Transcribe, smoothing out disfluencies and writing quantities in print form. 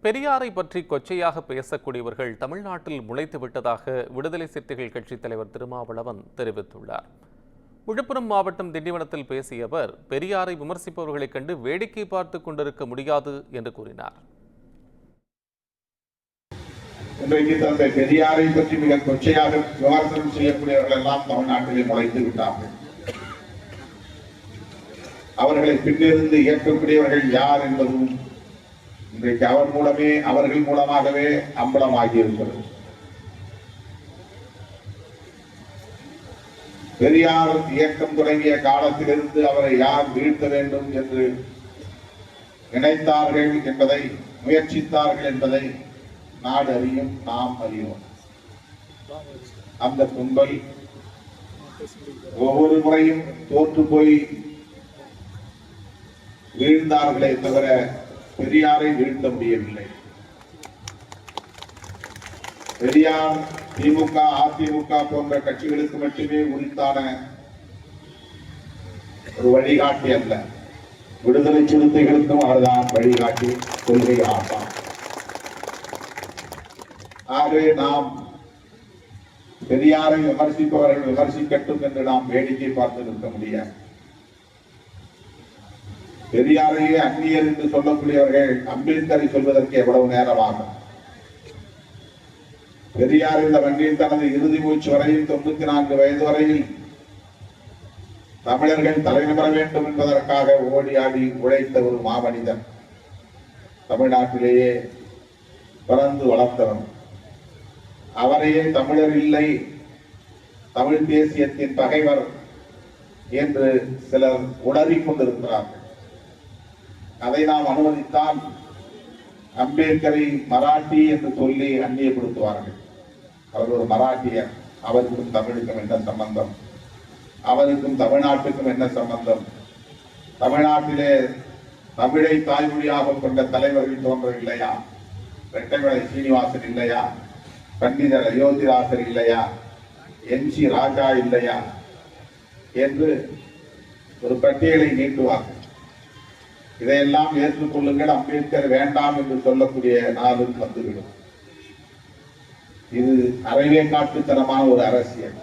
பெரியாரை பற்றி கொச்சையாக பேசக்கூடியவர்கள் தமிழ்நாட்டில் முளைத்து விட்டதாக விடுதலை சிறுத்தைகள் கட்சித் தலைவர் திருமாவளவன் தெரிவித்துள்ளார். விழுப்புரம் மாவட்டம் திண்டிவனத்தில் பேசிய அவர், பெரியாரை விமர்சிப்பவர்களைக் கண்டு வேடிக்கை பார்த்துக் கொண்டிருக்க முடியாது என்று கூறினார். இன்றைக்கு தந்தை பெரியாரை பற்றி மிக கொச்சையாக விமர்சனம் செய்யக்கூடியவர்கள் எல்லாம் தமிழ்நாட்டிலே முளைத்து விட்டார்கள். அவர்களை பின்னிருந்து இயக்கக்கூடியவர்கள் யார் என்பதும் இன்றைக்கு அவர்கள் மூலமாகவே அம்பலமாகியிருக்கிறது. பெரியார் இயக்கம் தொடங்கிய காலத்திலிருந்து அவரை யார் வீழ்த்த வேண்டும் என்று நினைத்தார்கள் என்பதை, முயற்சித்தார்கள் என்பதை நாடு அறியும், நாம் அறிவோம். அந்த கும்பல் ஒவ்வொரு முறையும் தோற்று போய் வீழ்ந்தார்களே தவிர பெரியாரை வீழ்த்த முடியவில்லை. பெரியார் திமுக, அதிமுக போன்ற கட்சிகளுக்கு மட்டுமே உரித்தான ஒரு வழிகாட்டி அல்ல. விடுதலை சிறுத்தைகளுக்கும் அவர்தான் வழிகாட்டி, கொள்கை ஆசான். ஆகவே நாம் பெரியாரை விமர்சிப்பவர்கள் விமர்சிக்கட்டும் என்று நாம் வேடிக்கை பார்த்து நிற்க முடியாது. பெரியாரையே அந்நியர் என்று சொல்லக்கூடியவர்கள் அம்பேத்கரை சொல்வதற்கு எவ்வளவு நேரமாகும்? பெரியார் இந்த மண்ணில் தனது இறுதி மூச்சு வரையில் 94 வயது வரையில் தமிழர்கள் தலைநிமிர வேண்டும் என்பதற்காக ஓடி ஆடி உழைத்த ஒரு மாமனிதன். தமிழ்நாட்டிலேயே பிறந்து வளர்த்தவன். அவரையே தமிழர் இல்லை, தமிழ் தேசியத்தின் பகைவர் என்று சிலர் உணரிக் கொண்டிருக்கிறார்கள். அதை நாம் அனுமதித்தால் அம்பேத்கரை மராட்டி என்று சொல்லி அந்நியப்படுத்துவார்கள். அவர் ஒரு மராட்டியர், அவருக்கும் தமிழுக்கும் என்ன சம்பந்தம்? அவருக்கும் தமிழ்நாட்டுக்கும் என்ன சம்பந்தம்? தமிழ்நாட்டிலே தமிழை தாய்மொழியாக கொண்ட தலைவர்கள் தோன்றவில்லையா? ரெட்டைமலை சீனிவாசன் இல்லையா? பண்டிதர் அயோத்திதாசர் இல்லையா? NC ராஜா இல்லையா? என்று ஒரு பட்டியலை நீட்டுவார்கள். இதையெல்லாம் ஏற்றுக்கொள்ளுங்கள், அம்பேத்கர் வேண்டாம் என்று சொல்லக்கூடிய நாளும் வந்துவிடும். இது அறவே காட்டுத்தனமான ஒரு அரசியல்.